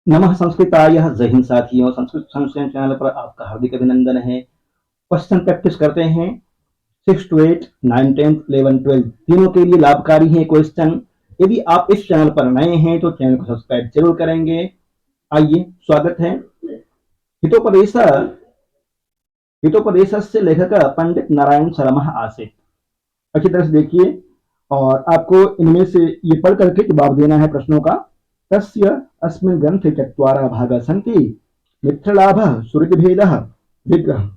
नमः संस्कृताय। जय हिंद साथियों, संस्कृत संस्करण चैनल पर आपका हार्दिक अभिनंदन है। क्वेश्चन प्रैक्टिस करते हैं। 6 to 8, 9, 10, 11, 12 तीनों के लिए लाभकारी है क्वेश्चन। यदि आप इस चैनल पर नए हैं तो चैनल को सब्सक्राइब जरूर करेंगे। आइए, स्वागत है। हितोपदेश हितोपदेशस्य लेखक पंडित नारायण शर्मा आसीत्। अच्छी तरह से देखिए और आपको इनमें से ये पढ़ करके जवाब देना है प्रश्नों का। तस्य अस्मिन् ग्रंथे चत्वारः भागाः सन्ति। मित्रलाभः, सुहृद्भेदः, विग्रह,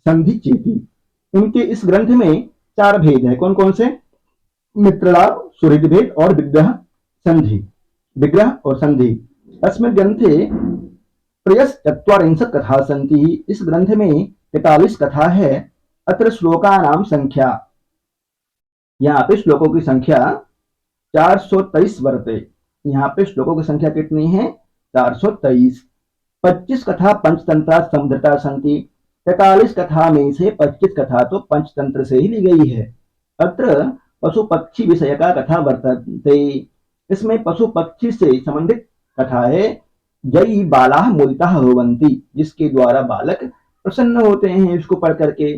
संधि चेति। उनके इस ग्रंथ में 4 भेद है। कौन कौन से? मित्रलाभ, सुहृद्भेद और विग्रह, संधि। विग्रह और संधि। अस्मिन् ग्रंथे त्रयश्चत्वारिंशत् कथाः सन्ति। इस ग्रंथ में 43 कथा है। अत्र श्लोकानां संख्या, यहाँ पे श्लोकों की संख्या 423 वर्ते। यहाँ पे श्लोकों की संख्या कितनी है? 423। 25 कथा पंचतंत्र समुद्रता संति। 43 कथा में से 25 कथा तो पंचतंत्र से ही ली गई है। अत्र पशु पक्षी विषय का कथा वर्तते। इसमें पशु पक्षी से संबंधित कथा है। जयी बाला मूलतः भवन्ति, जिसके द्वारा बालक प्रसन्न होते हैं इसको पढ़ करके।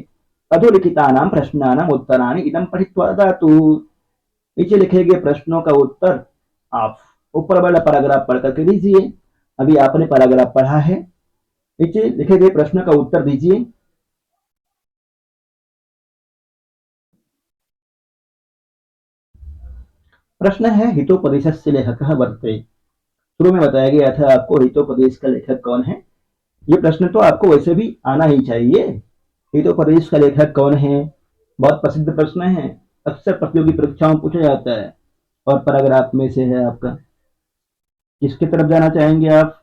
अधोलिखितानां प्रश्नानां उत्तराणि इदं पठित्वा ददातु। नीचे लिखे गए प्रश्नों का उत्तर आप ऊपर वाला पैराग्राफ पढ़ करके दीजिए। अभी आपने पैराग्राफ पढ़ा है, नीचे लिखे गए प्रश्न का उत्तर दीजिए। प्रश्न है हितोपदेशस्य लेखकः वर्ते। शुरू में बताया गया था आपको हितोपदेश का लेखक कौन है। ये प्रश्न तो आपको वैसे भी आना ही चाहिए। हितोपदेश का लेखक कौन है? बहुत प्रसिद्ध प्रश्न है, अक्सर प्रतियोगी परीक्षाओं में पूछा जाता है और पैराग्राफ में से है आपका। किसकी तरफ जाना चाहेंगे आप?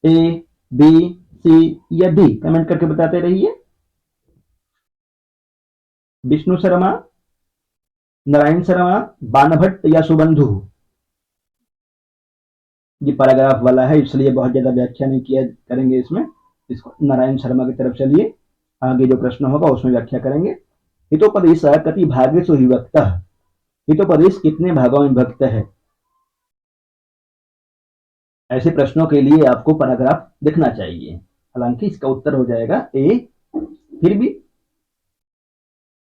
ए, बी, सी या डी? कमेंट करके बताते रहिए। विष्णु शर्मा, नारायण शर्मा, बाणभट्ट या सुबंधु? ये पैराग्राफ वाला है इसलिए बहुत ज्यादा व्याख्या नहीं किया करेंगे इसमें। इसको नारायण शर्मा की तरफ चलिए, आगे जो प्रश्न होगा उसमें व्याख्या करेंगे। हितोपदेश कति भागेषु विभक्तः। हितोपदेश कितने भागों में विभक्त है? ऐसे प्रश्नों के लिए आपको पैराग्राफ लिखना चाहिए। हालांकि इसका उत्तर हो जाएगा ए। फिर भी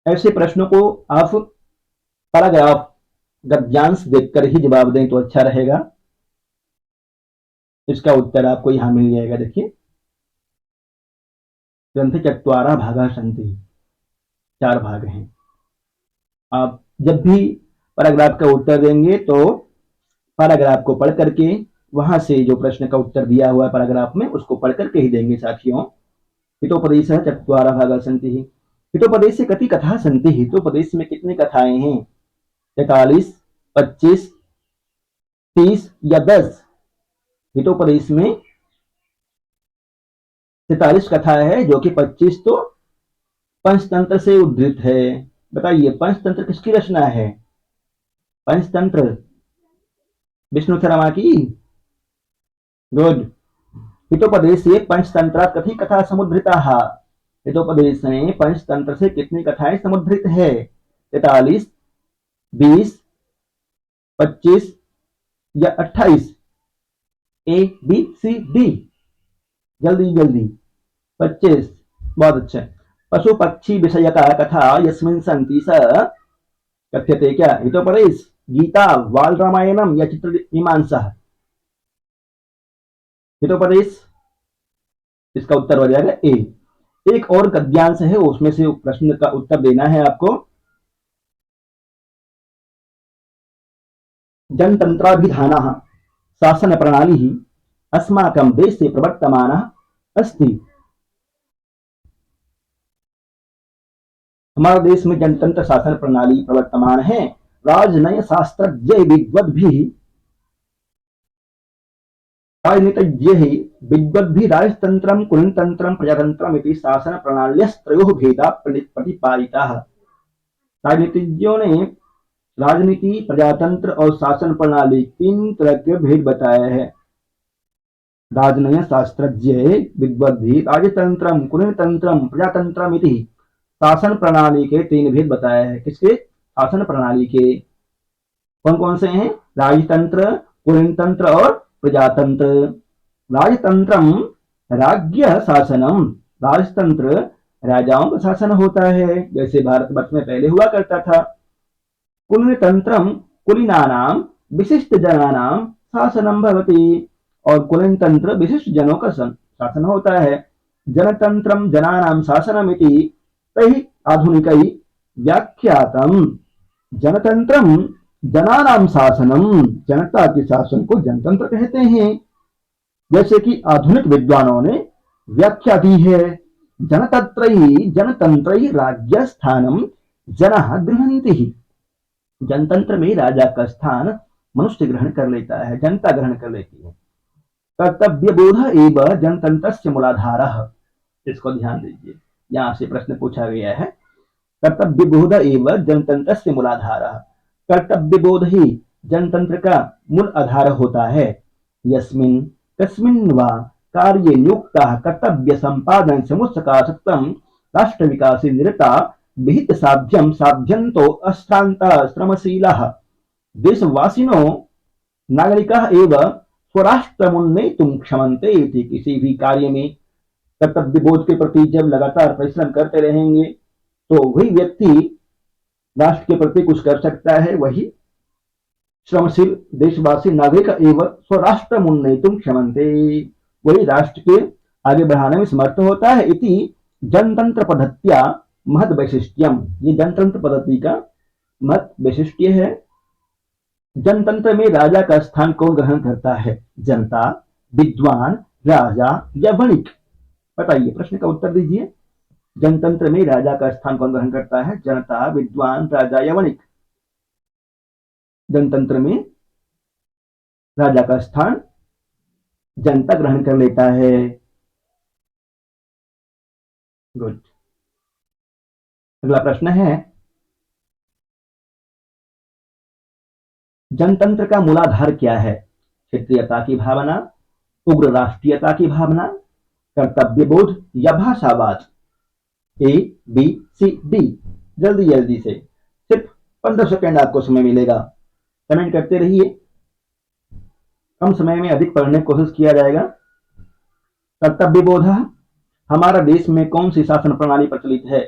ऐसे प्रश्नों को आप पैराग्राफ गद्यांश देखकर ही जवाब दें तो अच्छा रहेगा। इसका उत्तर आपको यहां मिल जाएगा। देखिए, ग्रंथ चत्वारः भागाः सन्ति, 4 भाग हैं। आप जब भी पैराग्राफ का उत्तर देंगे तो पैराग्राफ को पढ़ करके वहां से जो प्रश्न का उत्तर दिया हुआ है पैराग्राफ में उसको पढ़ करके ही देंगे साथियों। हितोपदेशः चत्वारः भागाः सन्ति। हितोपदेशे कति कथाः सन्ति। हितोपदेश में कितनी कथाएं हैं? 43, 25, 30 या 10? हितोपदेश में 43 कथा है, जो कि 25 तो पंचतंत्र से उद्धृत है। बताइए, पंचतंत्र किसकी रचना है? पंचतंत्र विष्णु शर्मा की। गुड। हितोपदेशे पंचतंत्रात् कति कथा समुद्धृताः। हितोपदेश में पंचतंत्र से कितनी कथाएं समुद्धृत है? 43, 20, 25 या 28? ए, बी, सी, डी? जल्दी जल्दी। 25। बहुत अच्छा। पशु पक्षी विषय का कथा यस्मिन् सन्ति स कथ्यते क्या? हितोपदेश, गीता, वाल रामायणम या चित्र मीमांसा? हितोपदेश। इसका उत्तर हो जाएगा ए। एक और गद्यांश है, उसमें से प्रश्न का उत्तर देना है आपको। जनतंत्राभिधानः शासन प्रणाली अस्माकं देशे प्रवर्तमानः अस्ति। हमारे देश में जनतंत्र शासन प्रणाली प्रवर्तमान है। राजनय शास्त्रज्ञ विद्वद्भिः राजनीतिज्ञैः विद्वद्भिः राजतंत्रं, कुलतंत्रं, प्रजातंत्रम् इति शासन प्रणाल्यस्त्रयोः भेदाः प्रतिपादिताः। राजनीतिज्ञों ने राजनीति, प्रजातंत्र और शासन प्रणाली 3 तरह के भेद बताए हैं। राजनय शास्त्रज्ञ विद्वद्भिः राजतंत्रं, कुलतंत्रं, प्रजातंत्रम् इति शासन प्रणाली के 3 भेद बताए हैं। किसके? शासन प्रणाली के। कौन कौन से हैं? राजतंत्र, कुलतंत्र और प्रजातंत्र, राजतंत्रम राज्य शासनम, राजतंत्र राजाओं का शासन होता है, जैसे भारतवर्ष में पहले हुआ करता था। कुलीनतंत्रम कुलीनानाम विशिष्ट जनानाम शासनम भवति, और कुलीन तंत्र विशिष्ट जनों का शासन होता है। जनतंत्रम जनानाम शासनमिति तैः आधुनिकै व्याख्यातम, जनतंत्रम जनानाम शासनम, जनता के शासन को जनतंत्र कहते हैं, जैसे कि आधुनिक विद्वानों ने व्याख्या दी है। जनतंत्र राज्य स्थानम जनः गृह्णन्ति, जनतंत्र में राजा का स्थान मनुष्य ग्रहण कर लेता है, जनता ग्रहण कर लेती है। कर्तव्य बोध एवं जनतंत्र मूलाधार, इसको ध्यान दीजिए, यहां से प्रश्न पूछा गया है। कर्तव्य बोध एवं जनतंत्र मूलाधार, कर्तव्य बोध ही जनतंत्र का मूल आधार होता है। यस्मिन् कस्मिन् वा कार्ये नियुक्ताः कर्तव्य संपादन समुत्सकाशक्तं राष्ट्र विकासे निरता विहित साध्यम साध्यंतो अष्टांता श्रमशीलाः देशवासिनो नागरिकाः एवं स्वराष्ट्रमुन्नेतुं क्षमन्ते इति, किसी भी कार्य में कर्तव्य बोध के प्रति जब लगातार परिश्रम करते रहेंगे तो वही व्यक्ति राष्ट्र के प्रति कुछ कर सकता है, वही श्रमशील देशवासी नागरिक एवं स्वराष्ट्र मुन्नेतुम क्षमन्ते, वही राष्ट्र के आगे बढ़ाने में समर्थ होता है। इति जनतंत्र पद्धत्या महद वैशिष्ट्यम, ये जनतंत्र पद्धति का महत वैशिष्ट्य है। जनतंत्र में राजा का स्थान कौन ग्रहण करता है? जनता, विद्वान, राजा या वणिक? बताइए, प्रश्न का उत्तर दीजिए। जनतंत्र में राजा का स्थान कौन ग्रहण करता है? जनता, विद्वान, राजा या वणिक? जनतंत्र में राजा का स्थान जनता ग्रहण कर लेता है। गुड। अगला प्रश्न है, जनतंत्र का मूलाधार क्या है? क्षेत्रीयता की भावना, उग्र राष्ट्रीयता की भावना, कर्तव्य बोध या भाषावाद? ए, बी, सी, डी? जल्दी जल्दी से, सिर्फ 15 सेकेंड आपको समय मिलेगा, कमेंट करते रहिए, कम समय में अधिक पढ़ने की कोशिश किया जाएगा। कर्तव्य बोध, हमारा देश में कौन सी शासन प्रणाली प्रचलित है?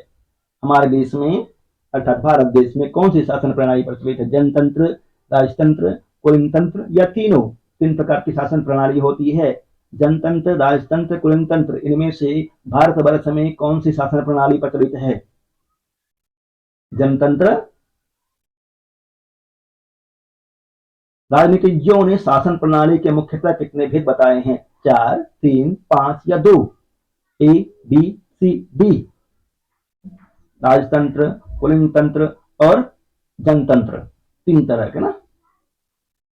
हमारे देश में अर्थात भारत देश में कौन सी शासन प्रणाली प्रचलित है? जनतंत्र, राजतंत्र, कुलीन तंत्र या तीनों? 3 प्रकार की शासन प्रणाली होती है, जनतंत्र, राजतंत्र, कुलीन तंत्र। इनमें से भारतवर्ष में कौन सी शासन प्रणाली प्रचलित है? जनतंत्र। राजनीतिज्ञों ने शासन प्रणाली के मुख्यतः कितने भेद बताए हैं? 4, 3, 5 या 2? ए, बी, सी, डी? राजतंत्र, कुलीन तंत्र और जनतंत्र, 3 तरह के ना।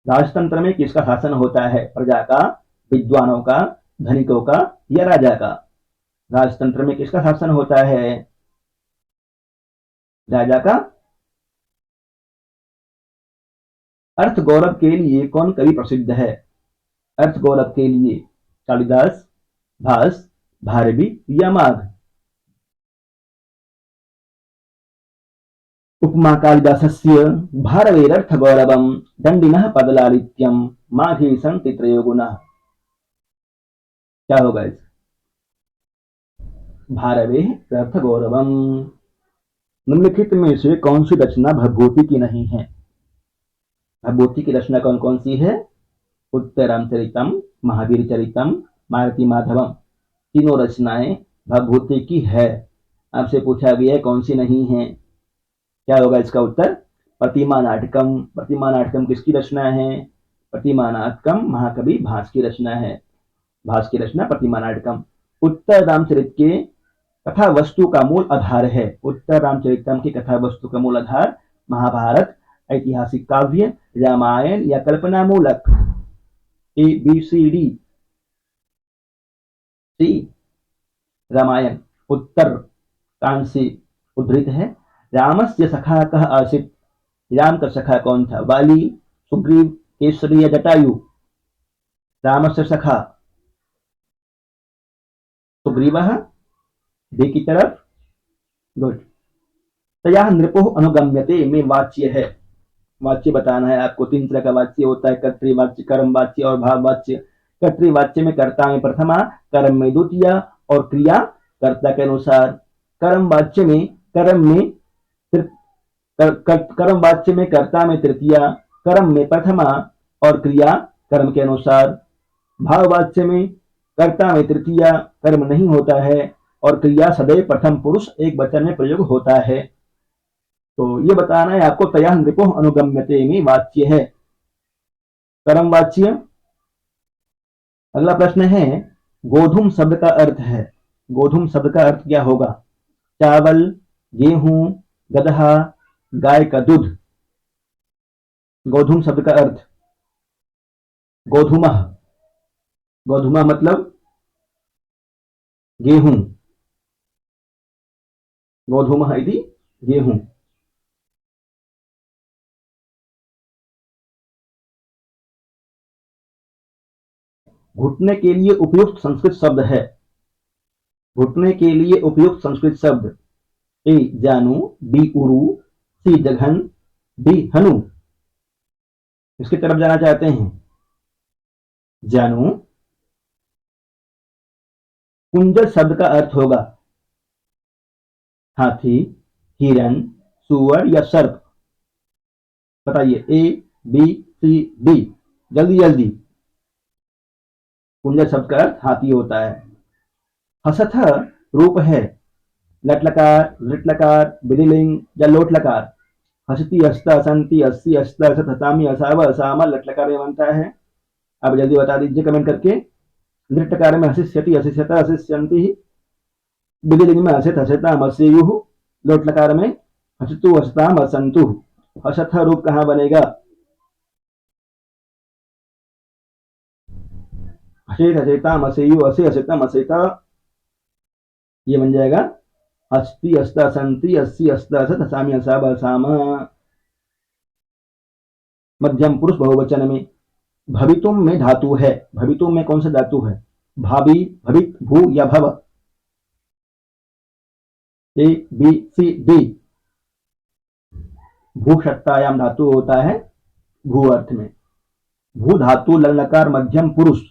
राजतंत्र में किसका शासन होता है? प्रजा का, विद्वानों का, धनिकों का या राजा का? राजतंत्र में किसका शासन होता है? राजा का। अर्थ गौरव के लिए कौन कवि प्रसिद्ध है? अर्थ गौरव के लिए कालिदास, भास, भारवी या माघ? उपमा कालिदासस्य भारवेरर्थगौरवं दंडिनः पदलालित्यं माघे सन्ति त्रयो गुणाः। क्या होगा इस? भारवे अर्थगौरवम। निम्नलिखित में से कौन सी रचना भवभूति की नहीं है? भवभूति की रचना कौन कौन सी है? उत्तर रामचरितम, महावीर चरितम, मारुति माधवम। तीनों रचनाएं भवभूति की है। आपसे पूछा गया कौन सी नहीं है, क्या होगा इसका उत्तर? प्रतिमा नाटकम। प्रतिमा नाटकम किसकी रचना है? प्रतिमा नाटकम महाकवि भास की रचना है। भास की रचना प्रतिमा नाटकम। उत्तर रामचरित के कथा वस्तु का मूल आधार है। उत्तर रामचरितम की कथा वस्तु का मूल आधार महाभारत, ऐतिहासिक काव्य, रामायण या कल्पना मूलक? ए, बी, सी, डी? सी, रामायण। उत्तर कांड से उद्धृत है। रामस्य सखा कः आसीत्? राम का सखा कौन था? वाली, सुग्रीव, केसरी या जटायु? रामस्य सखा सुग्रीवः, बी की तरफ। गुड। तया नृपोः अनुगम्यते में वाच्य है। वाच्य बताना है आपको। 3 तरह का वाच्य होता है, कर्तृवाच्य, कर्मवाच्य और भाववाच्य। कर्तृवाच्य में कर्ता में प्रथमा, कर्म में द्वितीया और क्रिया कर्ता के अनुसार। कर्मवाच्य में कर्मवाच्य में कर्ता में तृतीया, कर्म में प्रथमा और क्रिया कर्म के अनुसार। भाववाच्य में कर्ता में तृतीया, कर्म नहीं होता है और क्रिया सदैव प्रथम पुरुष एक वचन में प्रयोग होता है। तो ये बताना है आपको। तया नृपो अनुगम्यते में वाच्य है कर्म वाच्य। अगला प्रश्न है, गोधूम शब्द का अर्थ है। गोधूम शब्द का अर्थ क्या होगा? चावल, गेहूं, गदहा, गाय का दूध। गोधूम शब्द का अर्थ गोधूम। गोधूम मतलब गेहूं। गोधूम इति गेहूं। घुटने के लिए उपयुक्त संस्कृत शब्द है। घुटने के लिए उपयुक्त संस्कृत शब्द। ए जानू, बी उरु, सी जघन, डी हनु। इसकी तरफ जाना चाहते हैं। जानू। कुंजर शब्द का अर्थ होगा हाथी, हिरन, सुअर या सर्प। बताइए, ए बी सी डी, जल्दी जल्दी। कुंजर शब्द का अर्थ हाथी होता है। हसथ रूप है लटलकार, लिटलकार, विधिलिंग या लोटलकार। हसती, हसता, हसंती, हस्सी, हसता, हसत, हसामी, हसावा, हसामा लटलकार में बनता है। अब जल्दी बता दीजिए कमेंट करके। लिटलकार में हसिष्यति, हसिष्यता, हसिष्यन्ति। विधिलिंग में हसित, हसिताम, हसेयुः। लोटलकार में हसतु, हसताम, हसंतु। हसथ रूप कहाँ बनेगा? हसेत, हसेताम, हसेयु, हसे, हसितम, हसेता। ये बन जाएगा हस्ती, हस्ता, हसंती, हस्सी, हस्ता, हसत, हसामी, हसावा, हसामा। मध्यम पुरुष बहुवचन में भवितुम में धातु है। भवितुम में कौन सा धातु है? भाभी, भवित, भू या भव। A B C D. भू सत्तायाम धातु होता है भू अर्थ में। भू धातु लंग लकार मध्यम पुरुष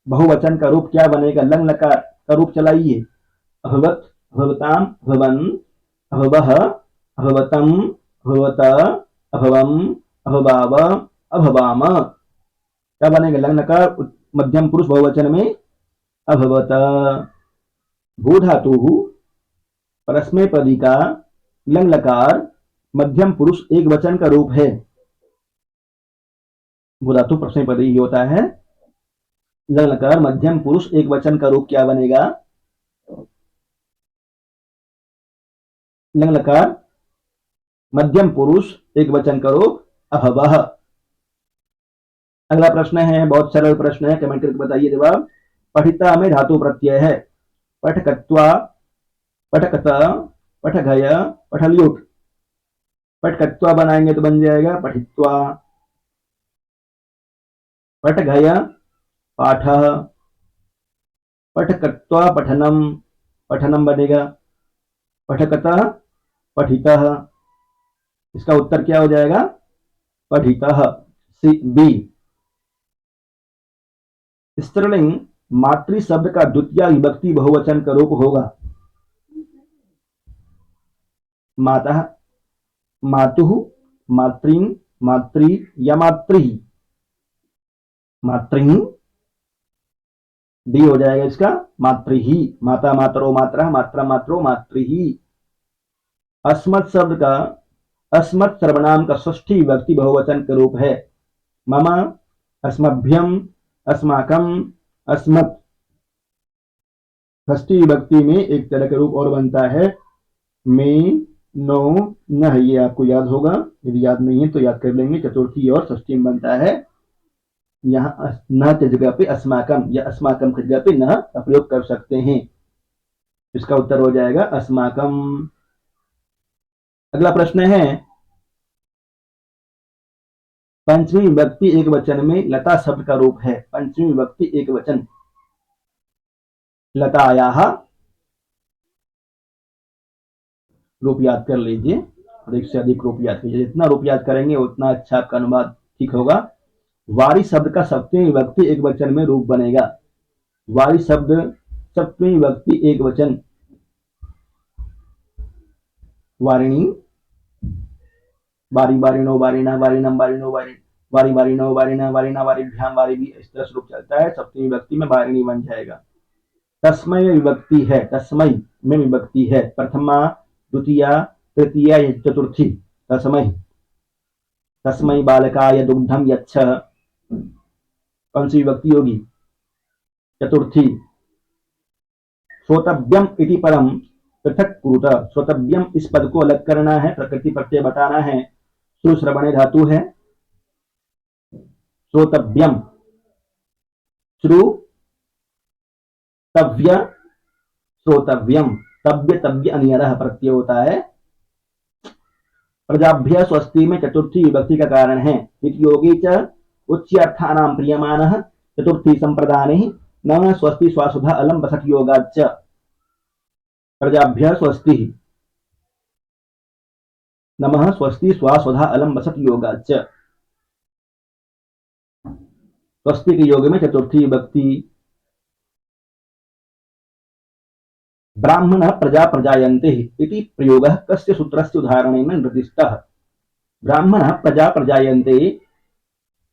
बहुवचन का रूप क्या बनेगा? लंग लकार का रूप चलाइए। अभवत, अभवताम, अभवन, अभवः, अभवतम, अभवत, अभवम, अभवाव, अभवाम। क्या बनेगा? लंग लकार मध्यम पुरुष बहुवचन में अभवत। भू धातु परस्मैपदी का लंग लकार मध्यम पुरुष एक वचन का रूप है। भू धातु परस्मैपदी ही होता है। लंग लकार मध्यम पुरुष एक वचन का रूप क्या बनेगा? लंग लकार मध्यम पुरुष एक वचन का रूप अभवः। अगला प्रश्न है, बहुत सरल प्रश्न है, कमेंट करके बताइए जवाब। पठिता में धातु प्रत्यय है। पठकत्वा, पठकत, पठघय, पठल्युट। पठकत्वा बनाएंगे तो बन जाएगा पठित्वा। पठघय पाठ, पठकत्वा पठनम, पठनम बनेगा। पठकत पठित। इसका उत्तर क्या हो जाएगा? पठित। C B. स्त्रीलिंग मातृ शब्द का द्वितीय विभक्ति बहुवचन का रूप होगा। माता, मातुः, मातृं, मातृ या मातृ। मातृ डी हो जाएगा इसका मातृ ही। माता, मातरो, मात्रा, मात्रा, मात्रो, मातृ ही। अस्मत् शब्द का अस्मत् सर्वनाम का षष्ठी विभक्ति बहुवचन का रूप है। मम, अस्मभ्यम, अस्माकम, अस्मत्। षष्ठी विभक्ति में एक तरह का रूप और बनता है में, नो, न। ये आपको याद होगा, यदि याद नहीं है तो याद कर लेंगे। चतुर्थी और षष्ठी में बनता है। यहाँ न की जगह पे अस्माकम या अस्माकम की जगह पे न का प्रयोग कर सकते हैं। इसका उत्तर हो जाएगा अस्माकम। अगला प्रश्न है, पंचमी विभक्ति एक वचन में लता शब्द का रूप है। पंचमी विभक्ति एक वचन लतायाः। रूप याद कर लीजिए। अधिक से अधिक रूप याद कीजिए, जितना रूप याद करेंगे उतना अच्छा आपका अनुवाद ठीक होगा। वारी शब्द का सप्तमी विभक्ति एक वचन में रूप बनेगा। वारी शब्द सप्तमी विभक्ति एक वचन, वारिणी, वारी वारिणो वारिणा वारिणम वारिणो वारिण, वारी वारिणो वारिणा वारिणा वारिभ्याम वारिभी, इस तरह श्लोक चलता है। सप्तमी विभक्ति में वारिणी बन जाएगा। तस्मय विभक्ति है, तस्मय में विभक्ति है, प्रथमा द्वितीया तृतीया चतुर्थी। तस्मय, तस्मय बालकाय दुग्धम यच्छ, कौन सी विभक्ति होगी? चतुर्थी। श्रोतव्यम इति परम पृथक कुरुत, श्रोतव्यम इस पद को अलग करना है, प्रकृति प्रत्यय बताना है। श्रुश्रवणे धातु है, श्रोतव्यम, श्रु तव्य श्रोतव्यम, तव्य तव्य अनियरः प्रत्यय होता है। प्रजाभ्य स्वस्ति में चतुर्थी विभक्ति का कारण है। योगी च उच्चार्थानां प्रियमानः, चतुर्थी संप्रदाने नमः स्वस्ति स्वासुधा अलम बसठ योगाच्च। प्रजाभ्य स्वस्ति, नमः स्वस्ति स्वासुधा अलम बसठ योगाच्च। स्वस्ति के योग में चतुर्थी विभक्ति। ब्राह्मण प्रजा प्रजायन्ते इति प्रयोगः कस्य सूत्रस्य उदाहरणेन निर्दिष्टः। ब्राह्मण प्रजा प्रजायन्ते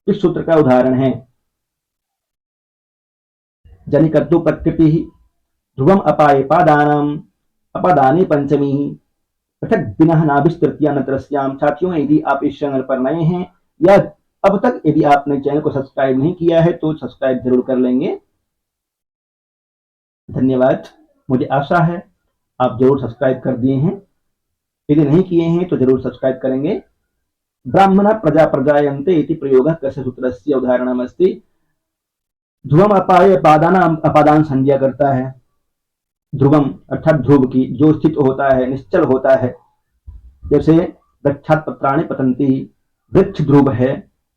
इस सूत्र का उदाहरण है। जनिकर्तु प्रकृति, ध्रुवम अपाये पादानम, अपादाने पंचमी, पृथक बिना नाभिस्तृतीया नत्रस्याम। साथियों, यदि आप इस चैनल पर नए हैं या अब तक यदि आपने चैनल को सब्सक्राइब नहीं किया है तो सब्सक्राइब जरूर कर लेंगे। धन्यवाद। मुझे आशा है आप जरूर सब्सक्राइब कर दिए हैं, यदि नहीं किए हैं तो जरूर सब्सक्राइब करेंगे। ब्राह्मण प्रजा प्रजायन्ते इति प्रयोगः कस्य सूत्रस्य उदाहरणमस्ति। ध्रुवम अपाय पादानाम, अपादान संज्ञा करता है। ध्रुवम अर्थात ध्रुव की, जो स्थित होता है, निश्चल होता है। जैसे वृक्षात् पत्राणि पतन्ति, वृक्ष ध्रुव है,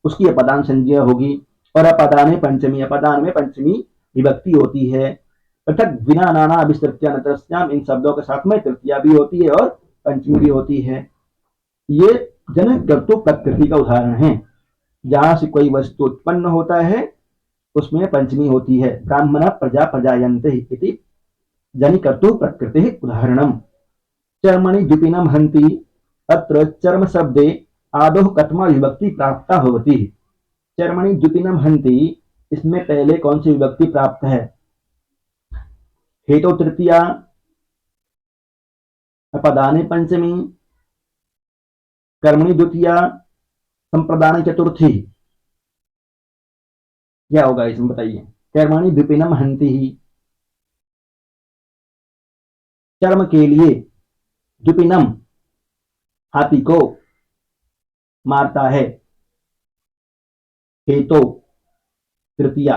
उसकी अपादान संज्ञा होगी। और अपादाने पंचमी, अपादान में पंचमी विभक्ति होती है। पृथक बिना नाना विस्तृत्या नतरस्याम, इन शब्दों के साथ में तृतीया भी होती है और पंचमी भी होती है। ये जन कर्तु प्रकृति का उदाहरण है। जहां से कोई वस्तु उत्पन्न होता है उसमें पंचमी होती है। ब्राह्मण प्रजा प्रजायन्ते इति जनि कर्तु प्रकृति उदाहरणम। चर्मणि द्विपिनम हन्ति, अत्र चर्म शब्दे आदौ कथमा विभक्ति प्राप्ता होती। चर्मणि द्विपिनम हन्ति, इसमें पहले कौन सी विभक्ति प्राप्त है? हेतु तृतीया, अपदाने पंचमी, कर्मणि द्वितीया, संप्रदाने चतुर्थी। क्या होगा इसमें बताइए? कर्मणि द्विपिनम हन्ति, चर्म के लिए, द्विपिनम हाथी को मारता है। हेतु तृतीया,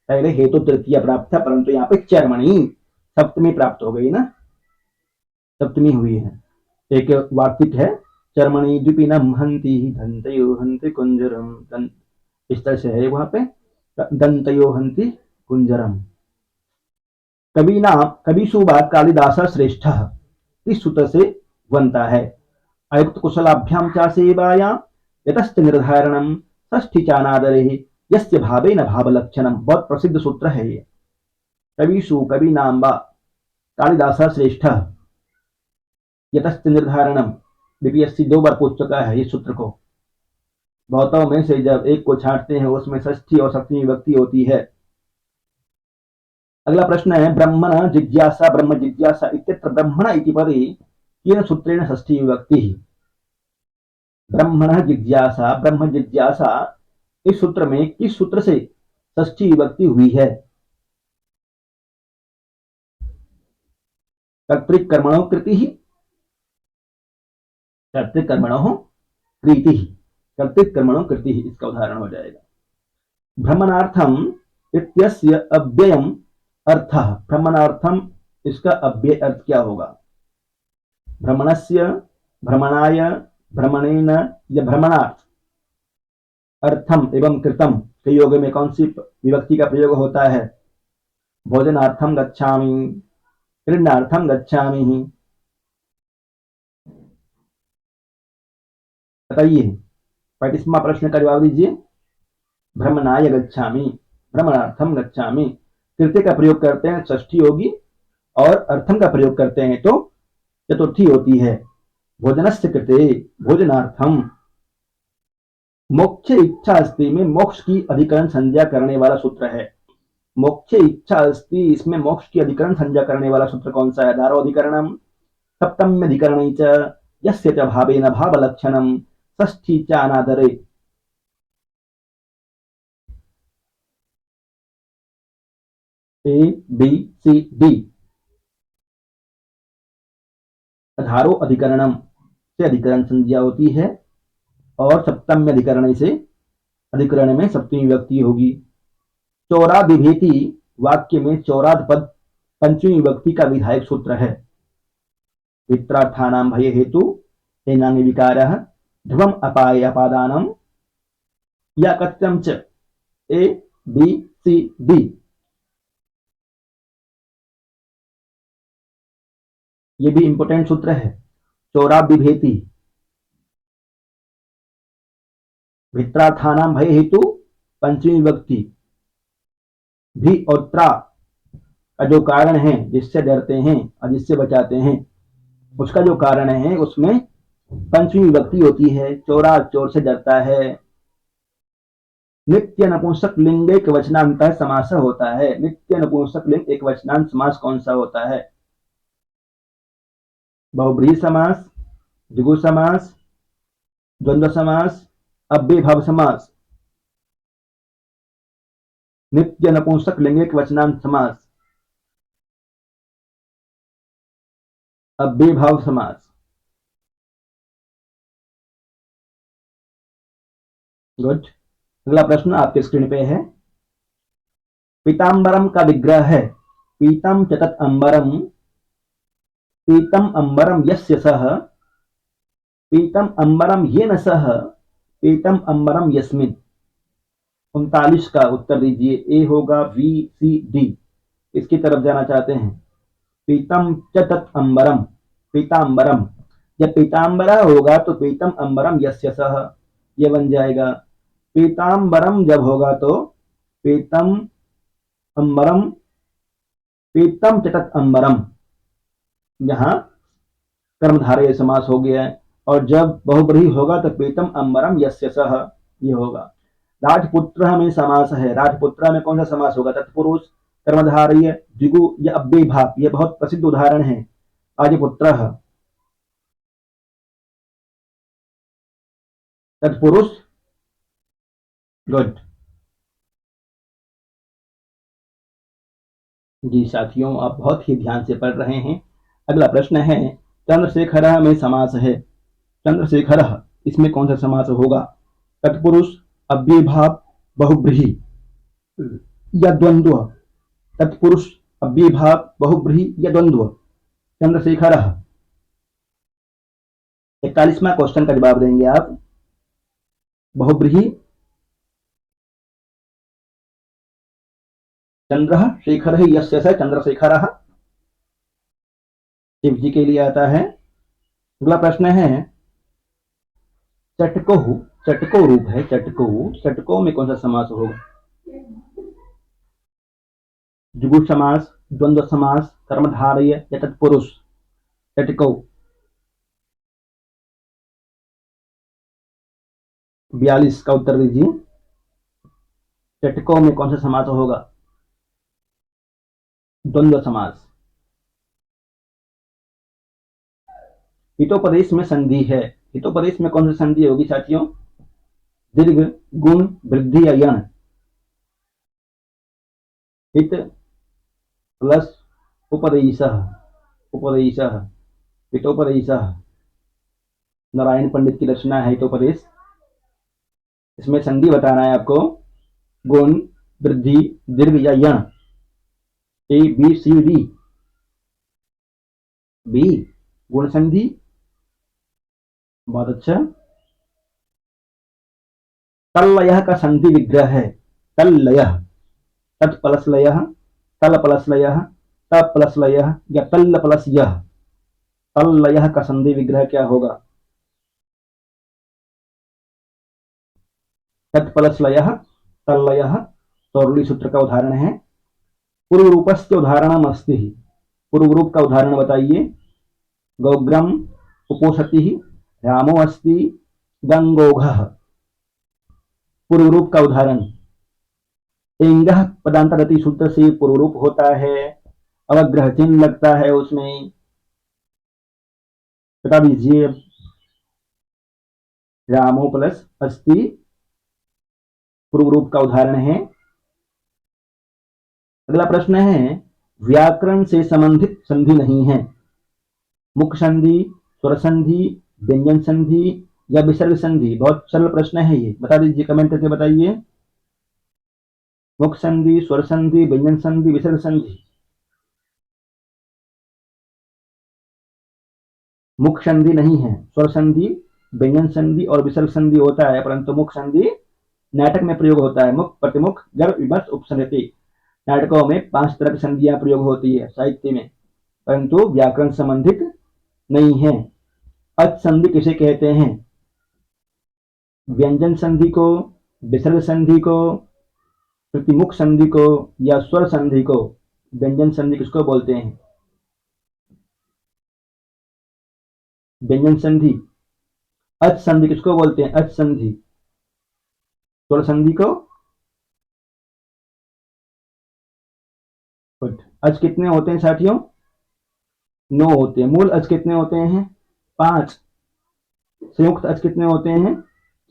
पहले हेतु तृतीया प्राप्त था परंतु यहाँ पे चर्मणि सप्तमी प्राप्त हो गई ना, सप्तमी हुई है। एक वार्तिक है, चर्मणि द्विपिनम हन्ति दंतयो हन्ति कुंजरम, इस तरह से है वहां पे, दंतयो हन्ति कुंजरम। कविषु बात कालिदास श्रेष्ठ, इस सूत्र से बनता है। अयुक्त कुशलाभ्याम चा सेवाया यतश्च निर्धारणम षष्ठी चानादरे यस्य भावे न भाव लक्षणम। बहुत प्रसिद्ध सूत्र है ये। कविषु, कवि नाम बा, कालिदास श्रेष्ठ, यतश्च निर्धारणम, बीपीएससी 2 बार पूछ चुका है इस सूत्र को। बहुतों में से जब एक को छांटते हैं उसमें षष्ठी और सप्तमी विभक्ति होती है। अगला प्रश्न है, ब्रह्मण जिज्ञासा ब्रह्म जिज्ञासा इत्यत्र ब्रह्मण इति पदे केन सूत्रेण षष्ठी विभक्ति। ब्रह्मण जिज्ञासा ब्रह्म जिज्ञासा, इस सूत्र में किस सूत्र से षष्ठी विभक्ति हुई है? कर्तृकर्मणो कृति, कर्तृकर्मणो कृति, कर्तृकर्मणो कृति इसका उदाहरण हो जाएगा। भ्रमणार्थम इत्यस्य अव्ययम अर्थः, भ्रमणार्थम इसका अव्यय अर्थ क्या होगा? भ्रमणस्य, भ्रमणाय, भ्रमणेन या भ्रमणार्थ। अर्थम एवं कृतम के योग में कौन सी विभक्ति का प्रयोग होता है? भोजनार्थम गच्छामि, क्रीडनार्थम गच्छामि। बताइए, 35वां प्रश्न का जवाब दीजिए। भ्रमणाय गच्छामि, भ्रमणार्थम गच्छामि। तृतीय का प्रयोग करते हैं षष्ठी होगी, और अर्थम का प्रयोग करते हैं तो चतुर्थी होती है। भोजनस्य कृते, भोजनार्थम। मोक्ष इच्छा अस्ति में मोक्ष की अधिकरण संज्ञा करने वाला सूत्र है। मोक्ष इच्छा अस्ति, इसमें मोक्ष की अधिकरण संज्ञा करने वाला सूत्र कौन सा है? धारो अधिकरणम, सप्तम्यधिकरणे च, यस्य च भावेन भावलक्षणम, षष्ठी च अनादरे। ए बी सी डी। धारो अधिकरणम से अधिकरण संज्ञा होती है, और सप्तम्य अधिकरण से अधिकरण में सप्तमी विभक्ति होगी। चौरा विभेति वाक्य में चौराद पद पंचमी विभक्ति का विधायक सूत्र है। वित्रार्थानां भय हेतु एनांग विकारः, ध्रुवम अपाय अपादानम, या कत्यम च। A B C D. ये भी इंपोर्टेंट सूत्र है। चौरा विभेति, वित्रार्थानां भय हेतु पंचमी विभक्ति, भी और त्रा का जो कारण है, जिससे डरते हैं और जिससे बचाते हैं, उसका जो कारण है उसमें पंचमी विभक्ति होती है। चोरा चोर से डरता है। नित्य नपुंसक लिंग एक वचनांत समास होता है। नित्य नपुंसक लिंग एक वचनांत समास कौन सा होता है? बहुब्रीहि समास, द्विगु समास, द्वंद्व समास, अव्ययभाव समास। नित्य नपुंसक लिंग एक वचनांत समास, अव्ययभाव समास। गुड। अगला प्रश्न आपके स्क्रीन पे है। पीतांबरम का विग्रह है। पीतम च तत् अंबरम, पीतम अंबरम यस्य सह, पीतम अंबरम येन सह, पीतम अंबरम यस्मिन्। 39 का उत्तर दीजिए। ए होगा, बी सी डी। इसकी तरफ जाना चाहते हैं। पीतम च तत् अंबरम, पीतांबरम। जब पीतांबरा होगा तो पीतम अंबरम यस्य सह, ये बन जाएगा। पीतांबरम जब होगा तो पीतम अंबरम, पीतम च तत् अंबरम, यहाँ कर्मधारय समास हो गया है। और जब बहुब्रीहि होगा तो पीतम अंबरम यस्य सह, ये होगा। राजपुत्र में समास है। राजपुत्र में कौन सा समास होगा? तत्पुरुष, कर्मधारय, द्विगु या अव्ययभाव। ये बहुत प्रसिद्ध उदाहरण है। राजपुत्र तत्पुरुष। गुड। जी साथियों, आप बहुत ही ध्यान से पढ़ रहे हैं। अगला प्रश्न है, चंद्रशेखर में समास है। चंद्रशेखर, इसमें कौन सा समास होगा? तत्पुरुष, अव्ययभाव, बहुब्रीहि या द्वंद्व। तत्पुरुष, अव्ययभाव, बहुब्रीहि या द्वंद्व। चंद्रशेखर। 41वां क्वेश्चन का जवाब देंगे आप। बहुब्रीहि, चंद्र शेखर यस्य स चंद्रशेखर, शिव जी के लिए आता है। अगला प्रश्न है, चटको, चटको रूप है। चटको, चटको में कौन सा समास होगा? जुगु समास, द्वंद्व समास, कर्मधारय या तत्पुरुष। चटको। 42 का उत्तर दीजिए। चटको में कौन सा समास होगा? द्वंद्व समास। हितोपदेश में संधि है। हितोपदेश में कौन सी संधि होगी साथियों? दीर्घ, गुण, वृद्धि या यण। हित प्लस उपदेश, उपदेश, हितोपदेश। नारायण पंडित की रचना है हितोपदेश। इसमें संधि बताना है आपको। गुण, वृद्धि, दीर्घ या यण। A B C D. B, गुण संधि। बहुत अच्छा। तल्लय का संधि विग्रह है। तल्लय, तत् प्लस लय, तल प्लस लय, त प्लस लय या तल्ल प्लस यह। तल्लय का संधि विग्रह क्या होगा? तत्पलश्लयः तल्लयः तौरली सूत्र का उदाहरण है। पूर्व रूपस्य उदाहरणम अस्ति। पूर्व रूप का उदाहरण बताइए। गौग्रम उपोषति रामो अस्ति गंगोघः। पूर्व रूप का उदाहरण एंगः पदांतरति सूत्र से पूर्व रूप होता है, अवग्रह चिन्ह लगता है उसमें। बता दीजिए। रामो प्लस अस्ति पूर्व रूप का उदाहरण है। अगला प्रश्न है व्याकरण से संबंधित संधि नहीं है। मुख्य संधि, स्वर संधि, व्यंजन संधि या विसर्ग संधि। बहुत सरल प्रश्न है ये, बता दीजिए, कमेंट करके बताइए। मुख्य संधि, स्वर संधि, व्यंजन संधि, विसर्ग संधि। मुख्य संधि नहीं है, स्वर संधि, व्यंजन संधि और विसर्ग संधि होता है, परंतु मुख्य संधि नाटक में प्रयोग होता है। मुख, प्रतिमुख, गर्भ, विभक्त, उपसर्गति। नाटकों में 5 तरह की संधियां प्रयोग होती है साहित्य में, परंतु व्याकरण संबंधित नहीं है। अच संधि किसे कहते हैं? व्यंजन संधि को, विसर्ग संधि को, प्रतिमुख संधि को या स्वर संधि को? व्यंजन संधि किसको बोलते हैं? व्यंजन संधि। अच संधि किसको बोलते हैं? अच संधि। स्वर संधि को? अच कितने होते हैं साथियों? 9 होते हैं। मूल अच कितने होते हैं? 5। संयुक्त अच कितने होते हैं?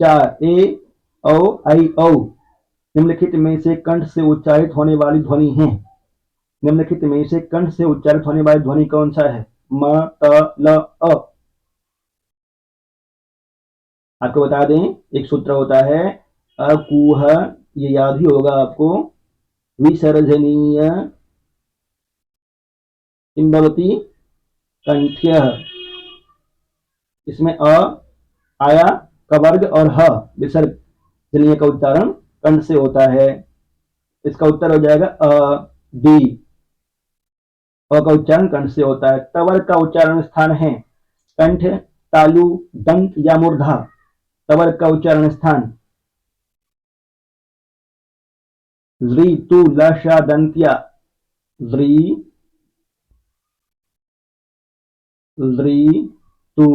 4। ए, औ, आई, औ। निम्नलिखित में से कंठ से उच्चारित होने वाली ध्वनि है। निम्नलिखित में से कंठ से उच्चारित होने वाली ध्वनि कौन सा है? म, त, ल, अ। आपको बता दें, एक सूत्र होता है अकुह, ये याद ही होगा आपको। विसर्जनीय इम्बवती कंठ्य। इसमें अ आया का वर्ग और ह विसर्ग जनीय का उच्चारण कंठ से होता है। इसका उत्तर हो जाएगा अ, डी। अ का उच्चारण कंठ से होता है। तवर का उच्चारण स्थान है कंठ, तालु, दंत या मूर्धा। तवर का उच्चारण स्थान ज़्री, तु, ल, श, दंत्या। ज़्री, ज़्री, तु,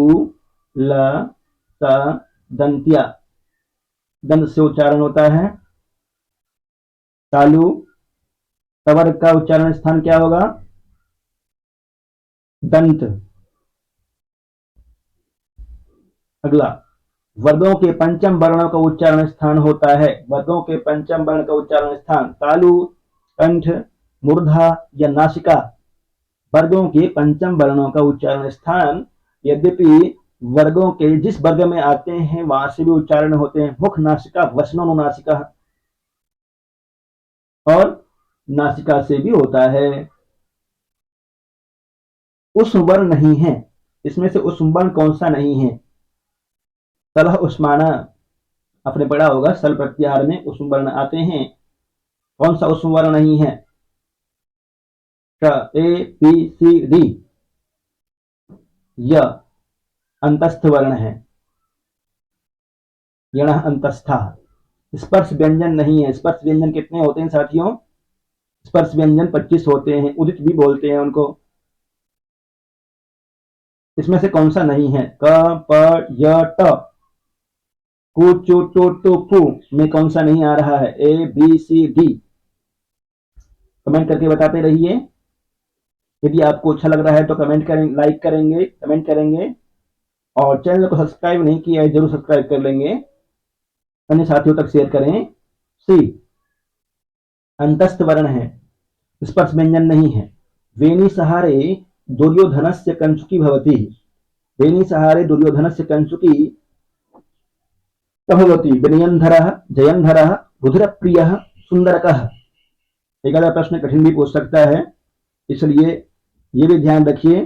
ल, स, दंत्या। दंत से उच्चारण होता है। तालु, तवर का उच्चारण स्थान क्या होगा? दंत। अगला, वर्गों के पंचम वर्णों का उच्चारण स्थान होता है। वर्गों के पंचम वर्ण का उच्चारण स्थान तालु, कंठ, मूर्धा या नासिका। वर्गों के पंचम वर्णों का उच्चारण स्थान, यद्यपि वर्गों के जिस वर्ग में आते हैं वहां से भी उच्चारण होते हैं। मुख, नासिका, वचनानुनासिका और नासिका से भी होता है। उष्म वर्ण नहीं है। इसमें से उष्म वर्ण कौन सा नहीं है? सलह, उस्माना। आपने पढ़ा होगा सल प्रत्याहार में उष्म वर्ण आते हैं। कौन सा उष्म वर्ण नहीं है? ए, बी, सी, डी। य अंतस्थ वर्ण है। यण अंतस्था। स्पर्श व्यंजन नहीं है। स्पर्श व्यंजन कितने होते हैं साथियों? स्पर्श व्यंजन 25 होते हैं। उदित भी बोलते हैं उनको। इसमें से कौन सा नहीं है? क, प, य, ट। कु, चु, टु, टु, पु में कौन सा नहीं आ रहा है? ए, बी, सी, डी। कमेंट करके बताते रहिए। यदि आपको अच्छा लग रहा है तो कमेंट करें, लाइक करेंगे, कमेंट करेंगे और चैनल को सब्सक्राइब नहीं किया है जरूर सब्सक्राइब कर लेंगे। अन्य साथियों तक शेयर करें। सी अंतस्थ वर्ण है। स्पर्श व्यंजन नहीं है। वेणी सहारे दुर्योधनस्य कंचुकी भवती। वेणी सहारे दुर्योधनस्य कंचुकी भवती। विनयंधरः, जयंधरः, रुधिरप्रियः, सुंदरकः। एक आधा प्रश्न कठिन भी पूछ सकता है, इसलिए ये भी ध्यान रखिए।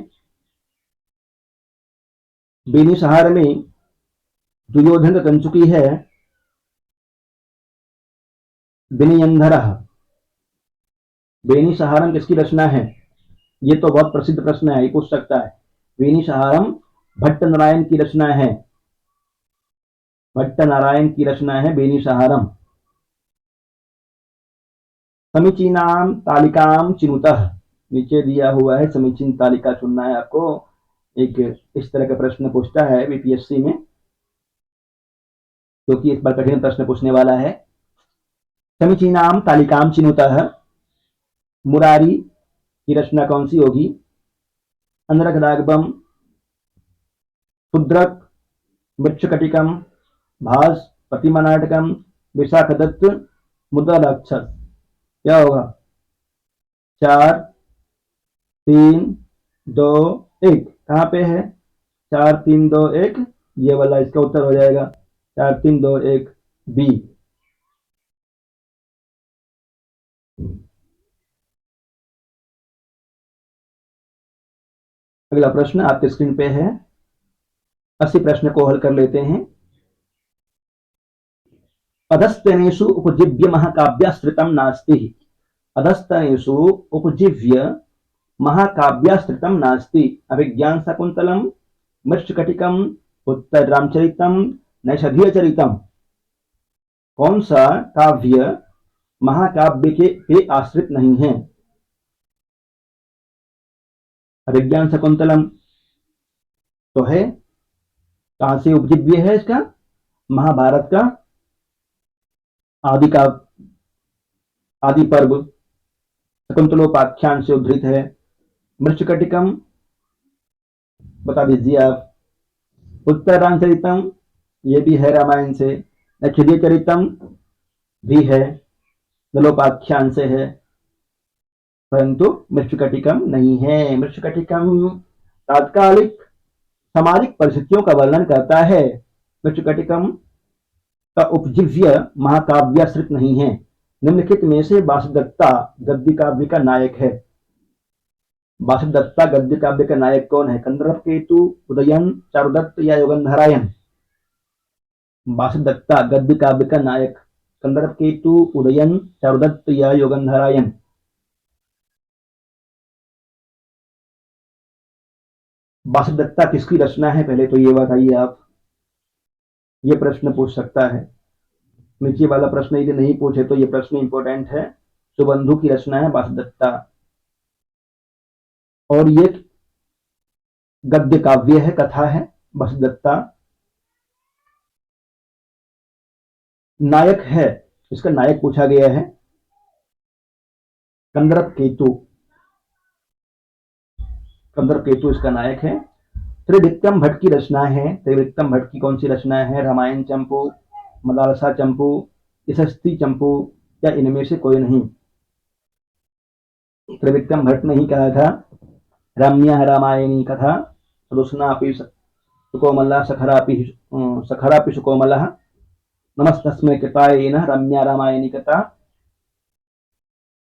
बेनी सहार में दुर्योधन का कंचुकी है विनयंधरः। बेनी सहारम किसकी रचना है? ये तो बहुत प्रसिद्ध प्रश्न है, ये पूछ सकता है। बेनी सहारम भट्ट नारायण की रचना है। भट्ट नारायण की रचना है बेनिसहारम। समीचीनाम तालिकाम चिनुतः, नीचे दिया हुआ है समीचीन तालिका चुनना है आपको। एक इस तरह का प्रश्न पूछता है बीपीएससी में, क्योंकि इस बार कठिन प्रश्न पूछने वाला है। समीचीनाम तालिकाम चिनुतः, मुरारी की रचना कौन सी होगी? अनरखदागबम, शुद्रक, मृच्छकटिकम, भास, प्रतिमा नाटकम, विशाखदत्त, मुद्राक्षर। क्या होगा? 4 3 2 1। कहाँ पे है? 4 3 2 1, ये वाला इसका उत्तर हो जाएगा। 4 3 2 1 बी। अगला प्रश्न आपके स्क्रीन पे है। 80 प्रश्न को हल कर लेते हैं। अधस्तनेषु उपजीव्य महाकाव्याश्रितम नास्ति। अधस्तनेषु उपजीव्य महाकाव्याश्रितम नास्ति। अभिज्ञान शकुंतलम, मृच्छकटिकम, उत्तर रामचरितम, नैषधीय चरितम। कौन सा काव्य महाकाव्य के पे आश्रित नहीं है? अभिज्ञान शकुंतलम तो है, कहां से उपजीव्य है इसका? महाभारत का आदि का आदि पर्व शकुंतलोपाख्यान से उद्धृत है। मृच्छकटिकम बता दीजिए आप। उत्तर रामचरितम ये भी है रामायण से। नैषधीय चरितम भी है, दलोपाख्यान से है, परंतु मृच्छकटिकम नहीं है। मृच्छकटिकम तात्कालिक सामाजिक परिस्थितियों का वर्णन करता है। मृच्छकटिकम का उपजीव्य महाकाव्याश्रित नहीं है। निम्नलिखित में से वासुदत्ता गद्य काव्य का नायक है। वासुदत्ता गद्य काव्य का नायक कौन है? कंदर्प केतु, उदयन, चारुदत्त या योगंधरायन? वासुदत्ता गद्य काव्य का नायक कंदर्प केतु, उदयन, चारुदत्त या योगंधरायन? वासुदत्ता किसकी रचना है पहले तो ये बताइए आप। ये प्रश्न पूछ सकता है। नीचे वाला प्रश्न यदि नहीं पूछे तो ये प्रश्न इंपॉर्टेंट है। सुबंधु की रचना है वासुदत्ता, और ये गद्य काव्य है, कथा है। वासुदत्ता नायक है, इसका नायक पूछा गया है कंदर्प केतु। कंदर्प केतु इसका नायक है। त्रिविक्रम भट्ट की रचना है। त्रिविक्रम भट्ट की कौन सी रचना है? रामायण चंपू, मदालसा चंपू, यशस्ती चंपू या इनमें से कोई नहीं? त्रिविक्रम भट्ट ने ही कहा था रम्या रामायणी कथा रुष्णापि सुकोमला सखरापि सुकोमलः नमस्तस्मै कृताय नः रम्या रामायणी कथा।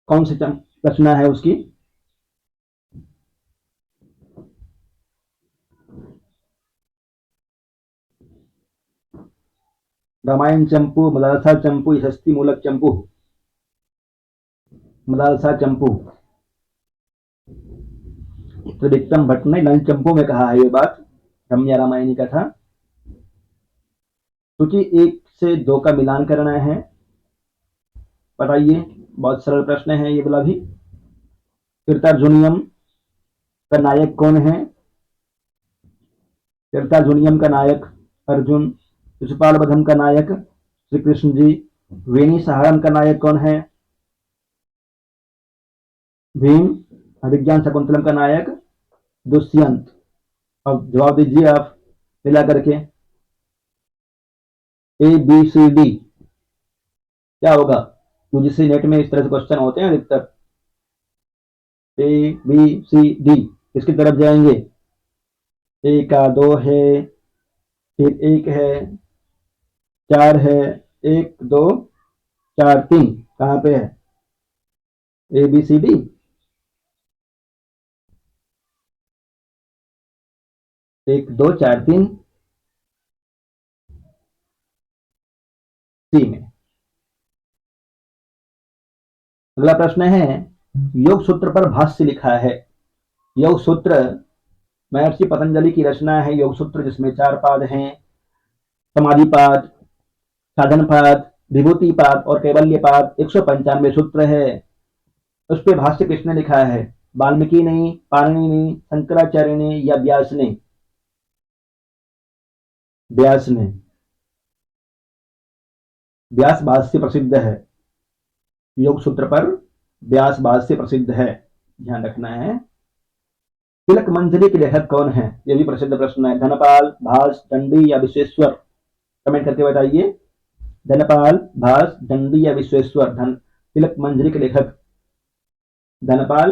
कौन सी रचना है उसकी? रामायण चंपू, मदालसा चंपू, यशस्ती मूलक चंपू? मदालसा चंपू। त्रिविक्रम भट्ट ने लंच चंपू में कहा है ये बात, रम्या रामायणी कथा। सूची 1 से 2 का मिलान करना है। बताइए, बहुत सरल प्रश्न है ये वाला भी। तीर्थार्जुनियम का नायक कौन है? तीर्थार्जुनियम का नायक अर्जुन। शिशुपाल वधम का नायक श्री कृष्ण जी। वेणी सहारम का नायक कौन है? भीम। अभिज्ञान शकुंतलम का नायक दुष्यंत। अब जवाब दीजिए आप मिला करके। ए बी सी डी क्या होगा? यूजीसी नेट में इस तरह से क्वेश्चन होते हैं अधिकतर। ए बी सी डी किसकी तरफ जाएंगे? ए का 2 है, फिर 1 है, 4 है, 1 2 4 3। कहां पे है? ए बी सी डी। 1 2 4 3 सी में। अगला प्रश्न है, योग सूत्र पर भाष्य लिखा है। योग सूत्र महर्षि पतंजलि की रचना है। योग सूत्र जिसमें 4 पाद हैं, समाधि पाद, साधनपाद, विभूतिपाद और कैवल्यपाद 195 सूत्र है। उस पे भाष्य किसने लिखा है? वाल्मीकि ने, पाणिनि ने, शंकराचार्य ने या व्यास ने? व्यास ने। व्यास भाष्य प्रसिद्ध है, योग सूत्र पर व्यास भाष्य प्रसिद्ध है, ध्यान रखना है। तिलक मंजरी के लेखक कौन है? यह भी प्रसिद्ध प्रश्न है। धनपाल, भास, दंडी या विश्वेश्वर? कमेंट करके बताइए। धनपाल, भास, दंडी या विश्वेश्वर? तिलक मंजरी के लेखक धनपाल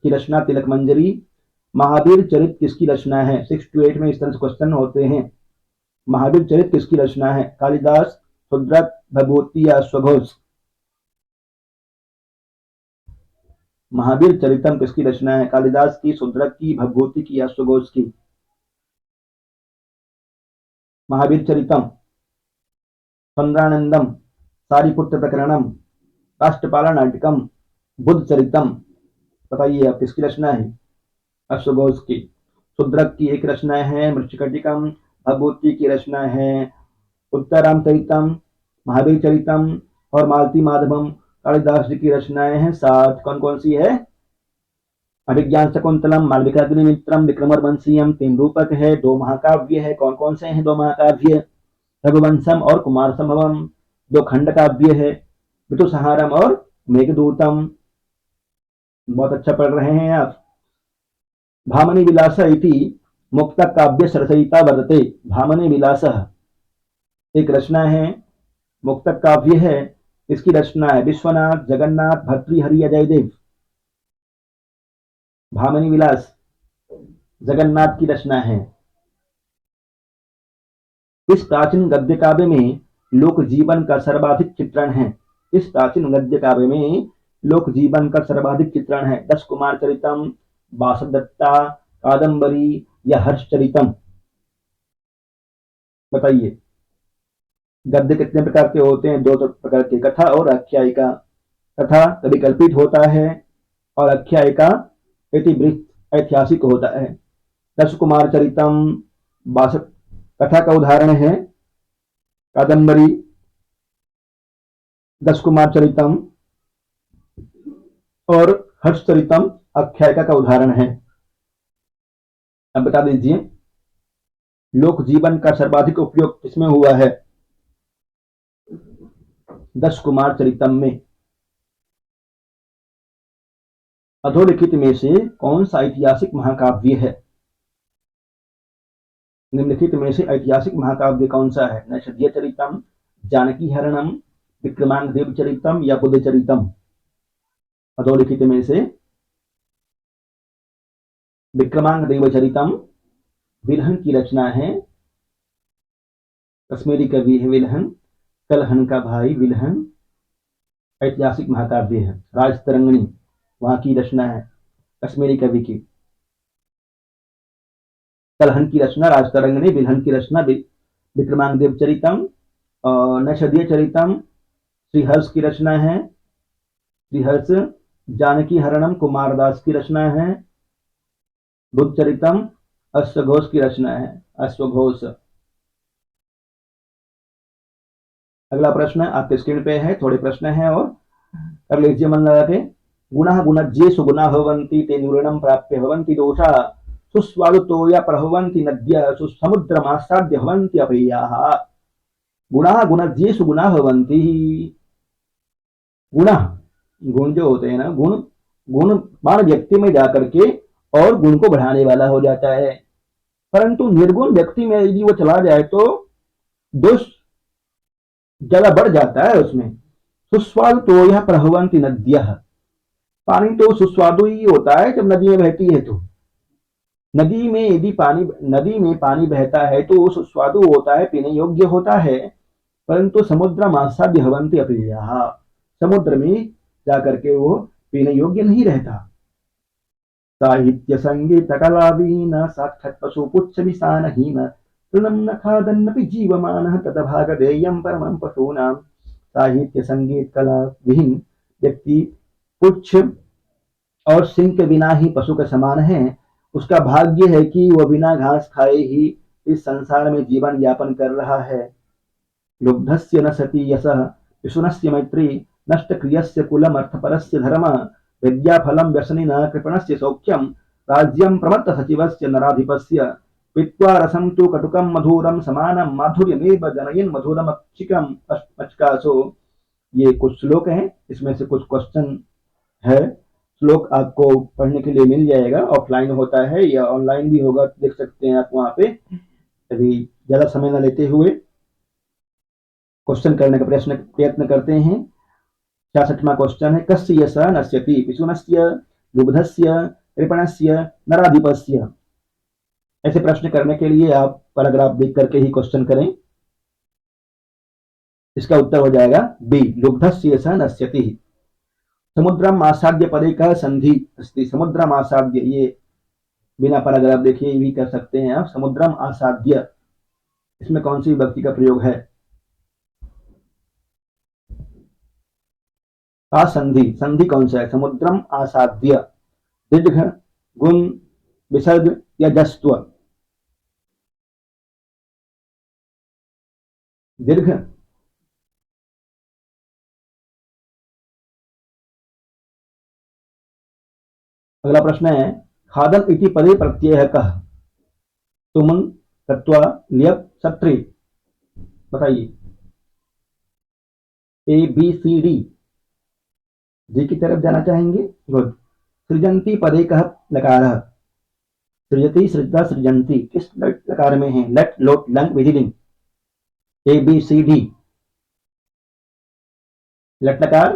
की रचना तिलक मंजरी। महावीर चरित किसकी रचना है? 6 to 8 में इस तरह से क्वेश्चन होते हैं। महावीर चरित किसकी रचना है? कालिदास, शुद्रक, भगवती या अश्वघोष? महावीर चरितम किसकी रचना है? कालिदास की, शुद्रक की, भगवती की या अश्वघोष की? महावीर चरितम। चंद्रानंदम, सारिपुत्र प्रकरणम, काष्ठपाला नाटकम, बुद्ध चरितम? बताइए आप किसकी रचना है? अश्वघोष की। शुद्रक की एक रचना है मृच्छकटिकम, भगवती की रचना है उत्तरामचरितम, महावीर चरितम और मालती माधवम। कालिदास जी की रचनाएं हैं 7। कौन कौन सी है? अभिज्ञान शकुंतलम, मालविकाग्निमित्रम, विक्रमोर्वशीयम 3 रूपक है, 2 महाकाव्य है। कौन कौन से हैं 2 महाकाव्य? रघुवंशम और कुमार संभवम। 2 खंड काव्य है, ऋतुसंहारम और मेघदूतम। बहुत अच्छा पढ़ रहे हैं आप। भामनी विलास इति मुक्त काव्य सरसयिता वर्तते। भामनी विलास एक रचना है, मुक्त काव्य है। इसकी रचना है विश्वनाथ, जगन्नाथ, भर्तृहरि, अजयदेव। भामनी विलास जगन्नाथ की रचना है। इस प्राचीन गद्य काव्य में लोक जीवन का सर्वाधिक चित्रण है। इस प्राचीन गद्य काव्य में लोक जीवन का सर्वाधिक चित्रण है। 10 कुमार चरितम, वासवदत्ता, कादम्बरी या हर्षचरितम? बताइए। गद्य कितने प्रकार के होते हैं? 2 प्रकार के, कथा और आख्यायिका। कथा कभी कल्पित होता है और आख्यायिका इतिवृत्त ऐतिहासिक होता है। 10 कुमार चरितम कथा का उदाहरण है कादम्बरी। 10 कुमार चरितम और हर्षचरितम आख्यायिका का उदाहरण है। अब बता दीजिए लोक जीवन का सर्वाधिक उपयोग किसमें हुआ है? 10 कुमार चरितम में। अधोलिखित में से कौन सा ऐतिहासिक महाकाव्य है? निम्नलिखित में से ऐतिहासिक महाकाव्य कौन सा है? नैषधीय चरितम, जानकी हरणम, विक्रमांक देव चरितम या बुद्ध चरितम? अधोलिखित में से विक्रमांक देव चरितम विल्हन की रचना है। कश्मीरी कवि है विल्हन, कलहन का भाई विल्हन। ऐतिहासिक महाकाव्य है। राजतरंगिणी वहां की रचना है कश्मीरी कवि की। कलहन की रचना राजतरंगिणी, विल्हन की रचना विक्रमांक देव चरितम। नैषधीय चरितम श्रीहर्ष की रचना है। श्रीहर्ष। जानकी हरणम कुमारदास की रचना है। बुद्ध चरितम अश्वघोष की रचना है। अश्वघोष। अगला प्रश्न आपके स्क्रीन पे है, थोड़े प्रश्न हैं और कर लीजिए मन लगा के। गुणः गुणज्ये सुगुणा भवन्ति ते न्यूनम प्राप्य भवन्ति दोषा सुस्वादुतो या प्रभवन्ति नद्यः सुसमुद्रमासाद्य भवन्ति अपेयाः। गुणः गुणज्ये सुगुणा भवन्ति। गुण गुण जो होते हैं ना, गुणवान व्यक्ति में जाकर के और गुण को बढ़ाने वाला हो जाता है, परंतु निर्गुण व्यक्ति में यदि वो चला जाए तो दोष ज्यादा बढ़ जाता है उसमें। सुस्वादु तो यह प्रभवन्ति नद्यः। पानी तो सुस्वादु ही होता है जब नदी में बहती है तो। नदी में पानी बहता है तो सुस्वादु होता है, पीने योग्य होता है, परंतु समुद्र मासाद्य भवन्ति अपेयाः। समुद्र में जाकर के वो पीने योग्य नहीं रहता। साहित्य संगीत कलावीन साक्षात् पशु पुच्छ विषानहीन तृणं न खादन्नपि जीवमानः तदभागधेयं परमं पशूनां। साहित्य संगीत कला विहीन व्यक्ति पुच्छ और सिंह के बिना ही पशु के समान है। उसका भाग्य है कि वह बिना घास खाए ही इस संसार में जीवन यापन कर रहा है। लुब्धस्य न सति यशः विशुनस्य मैत्री नष्टक्रियस्य कुलमर्थपरस्य धर्म विद्याफलं व्यसनिनः कृपणस्य सौख्यं राज्यं प्रमत्तसचिवस्य नराधिपस्य पीत्वा रसं तु कटुकं मधुरं समानं माधुर्यमेव जनयन् मधुरमक्षिकम् अचकासो। ये कुछ श्लोक हैं, इसमें से कुछ क्वेश्चन है। श्लोक आपको पढ़ने के लिए मिल जाएगा, ऑफलाइन होता है या ऑनलाइन भी होगा, देख सकते हैं आप वहां पे। अभी ज्यादा समय न लेते हुए क्वेश्चन करने का प्रयत्न करते हैं। 66वां क्वेश्चन है, कस्य यश नश्यति पिशुनस्य दुग्धस्य कृपणस्य नराधिपस्य। ऐसे प्रश्न करने के लिए आप पैराग्राफ देख करके ही क्वेश्चन करें। इसका उत्तर हो जाएगा बी, लुब्धस्य यश नश्यति। समुद्रम आसाद्य पदे का संधि अस्ति। समुद्रम आसाद्य, ये बिना पैराग्राफ देखे भी कर सकते हैं आप। समुद्रम आसाद्य, इसमें कौन सी विभक्ति का प्रयोग है? असंधि, संधि कौन सा है? समुद्रम आसाद्य, दीर्घ, गुण, विसर्ग या जस्त्व? दीर्घ। अगला प्रश्न है, खादन इति पदे प्रत्यय कः? तुमन, तत्वा, लियप, सत्री। बताइए। A B C D. D की तरफ जाना चाहेंगे? गुड। सृजंती पदे कः लकारः? सृजति, सृजता, सृजंती किस लकार में है? लट, लोट, लंग, विधिलिंग। A B C D. लट लकार।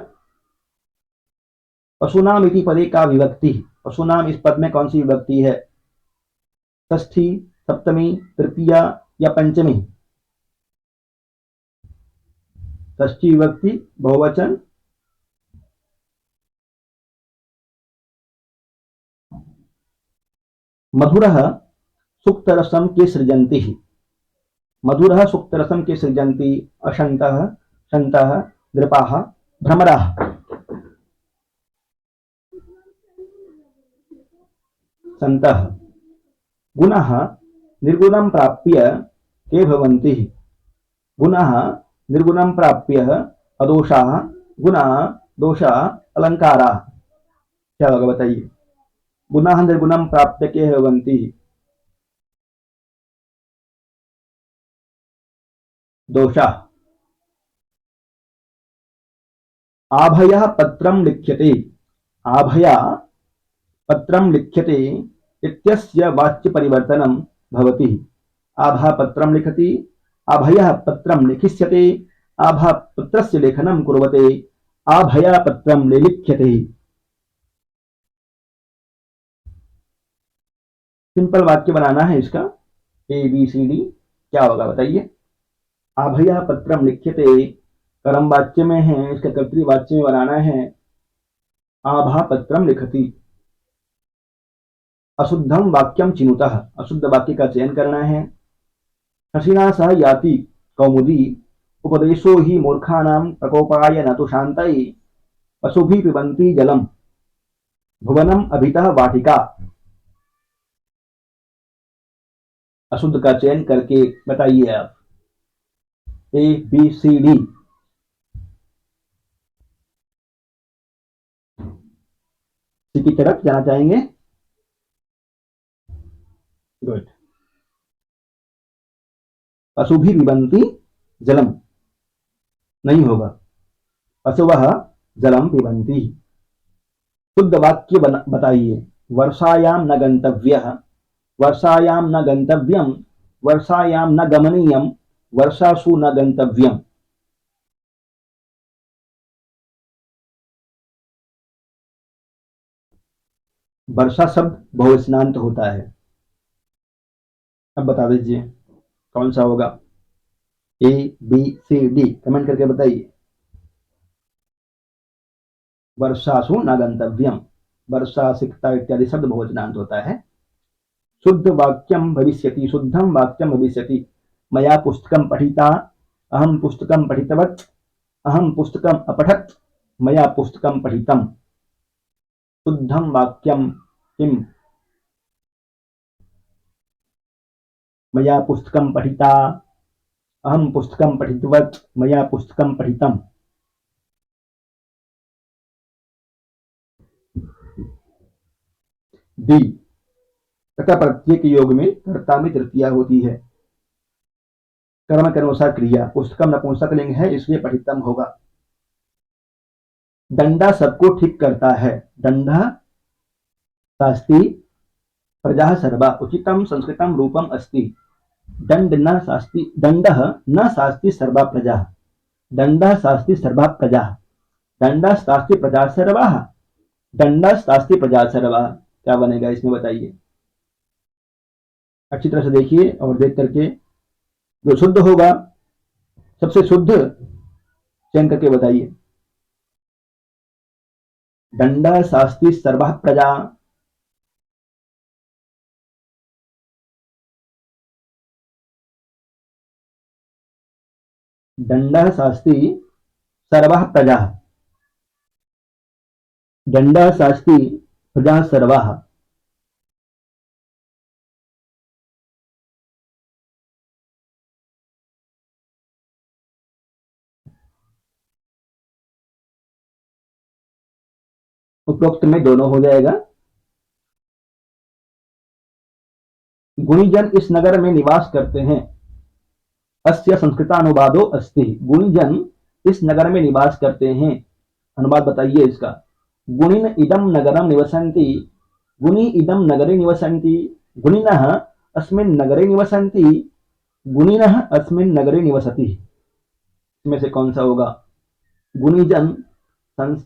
पशुनाम इति पदे का विभक्ति? पशुनाम इस पद में कौन सी विभक्ति है? षष्ठी, सप्तमी, तृतीया या पंचमी? षष्ठी विभक्ति, बहुवचन। मधुरः सुक्तरसम के सृजंती। मधुरः सुक्तरसम के सृजंती अशंतः, शंतः, दृपाः, भ्रमराः। संतः। गुणः निर्गुणं प्राप्य के भवन्ति? गुणः निर्गुणं प्राप्य अदोषाः, गुणः दोषा अलंकाराः। क्या होगा बताइए? गुणः निर्गुणं प्राप्य के भवन्ति? दोषा। आभयः पत्रं लिख्यते। आभया पत्रं लिख्यते इत्यस्य वाच्य परिवर्तनं भवति। आभा पत्रं लिखति, आभयः पत्रं लिखिष्यते, आभा पत्रस्य लेखनं कुर्वते, आभया पत्रं लिख्यते। सिंपल वाक्य बनाना है इसका, ए बी सी डी। क्या होगा बताइए? आभया पत्रम लिख्यते कर्म वाच्य में है, इसका कर्तृवाच्य में बनाना है आभा पत्रम लिखति। अशुद्धम वाक्यम चिनुतः, अशुद्ध वाक्य का चयन करना है। हसीना सह याति कौमुदी उपदेशो ही मूर्खानां प्रकोपाय न तो शांतये पशुभिः पिबन्ति जलम भुवनम अभितः वाटिका। अशुद्ध का चयन करके बताइए आप। ए बी सी डी। सी की तरफ जाना चाहेंगे? गुड। पशुभिः पिबन्ति जलम नहीं होगा, पशवः जलम पिबन्ति। शुद्ध वाक्य बताइए। वर्षायां न गंतव्यः, वर्षायां न गंतव्यम, वर्षायां न गमनीयम, वर्षासु न गंतव्यम। वर्षा शब्द बहुवचनांत होता है। अब बता दीजिए कौन सा होगा? A B C D comment करके बताइए। वर्षासु न गंतव्यम, वर्षा, सिक्ता इत्यादि शब्द बहुवचनांत होता है। शुद्ध वाक्यम भविष्यति, शुद्धम वाक्यम भविष्यति। मया पुस्तकम पठिता, अहम पुस्तकम पठितवत्, अहम पुस्तकम अपठत्, मया पुस्तकम पठितम। शुद्धम वाक्यम किम? मया पुस्तकम पठिता, अहम पुस्तकं पठितवत्, मया पुस्तकं पठितम्। डी, तथा प्रत्येक योग में कर्ता में तृतीया होती है। कर्म के अनुसार क्रिया, पुस्तकम नपुंसक लिंग है इसलिए पठितम होगा। दंडा सबको ठीक करता है। दंडा शास्ति प्रजा सर्वा उचितम संस्कृतम रूपम अस्ति। दंडः न शास्ति सर्वा प्रजा। दंडः शास्ति सर्वा प्रजा। दंडः शास्ति प्रजा सर्वा। दंडः शास्ति प्रजा सर्वा। क्या बनेगा इसमें बताइए। अच्छी तरह से देखिए और देख करके जो शुद्ध होगा सबसे शुद्ध चयन करके बताइए। दंडः शास्ति सर्वा प्रजा। दंडः शास्ति सर्वा प्रजा। दंडः शास्ति प्रजा सर्वा। उपरोक्त में दोनों हो जाएगा। गुणीजन इस नगर में निवास करते हैं। अस्य संस्कृतानुवादो अस्ति। गुणीजन इस नगर में निवास करते हैं। अनुवाद बताइए इसका। गुणिन इदम नगरम निवसन्ति। गुणी इदम नगरे निवसन्ति। गुणिनः अस्मिन् नगरे निवसन्ति। गुणिनः अस्मिन् नगरे निवसति। इसमें से कौन सा होगा। गुणीजन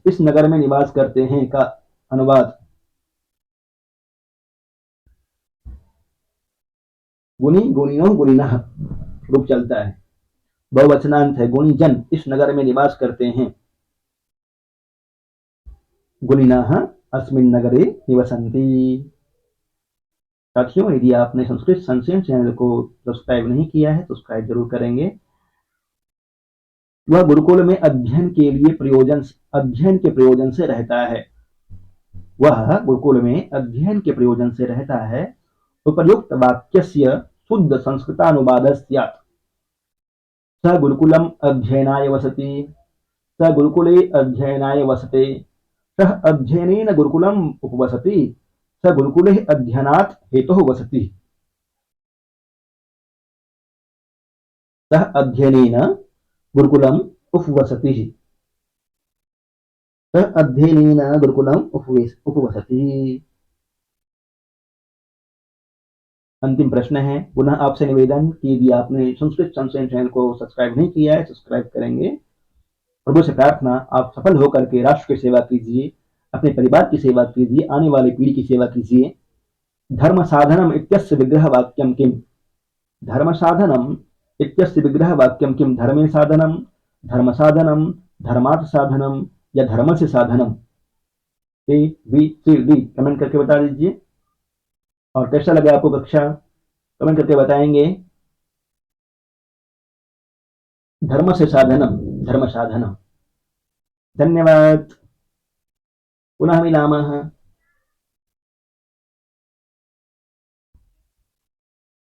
इस नगर में निवास करते हैं का अनुवाद। गुणी गुणिनो गुणिनः रूप चलता है। बहुवचनांत है। गुणीजन इस नगर में निवास करते हैं। गुणिनः अस्मिन् नगरे निवसन्ति। साथियों यदि आपने संस्कृत संचयन चैनल को सब्सक्राइब नहीं किया है तो सब्सक्राइब जरूर करेंगे। वह गुरुकुल में अध्ययन के प्रयोजन से रहता है। वह गुरुकुल में अध्ययन के प्रयोजन से रहता है। उपर्युक्त वाक्यस्य शुद्ध संस्कृतानुवादः स्यात्। स गुरुकुलम अध्ययनाय वसति। स गुरुकुले अध्ययनाय वसते। सः अध्ययनेन गुरुकुलम उपवसति। स गुरुकुले अध्ययनात् हेतुः वसति। सः अध्ययनेन गुरुकुलम उपवसति। सः अध्ययनेन गुरुकुलम उपवसति। अंतिम प्रश्न है। पुनः आपसे निवेदन कि यदि आपने संस्कृत संचयन चैनल को सब्सक्राइब नहीं किया है सब्सक्राइब करेंगे। प्रभु से प्रार्थना आप सफल होकर के राष्ट्र की सेवा कीजिए, अपने परिवार की सेवा कीजिए, आने वाली पीढ़ी की सेवा कीजिए। धर्म साधनम इत्यस्य विग्रह वाक्यम किम। धर्म साधनम इत्यस्य विग्रह वाक्यम किम। धर्मे साधनम, धर्म साधनम, धर्मार्थ साधनम या धर्म से साधनम। A B C D comment करके बता दीजिए। और कैसा लगा आपको कक्षा कमेंट करके बताएंगे। धर्म से साधनम, धर्म साधनम। धन्यवाद। पुनः मिलामः।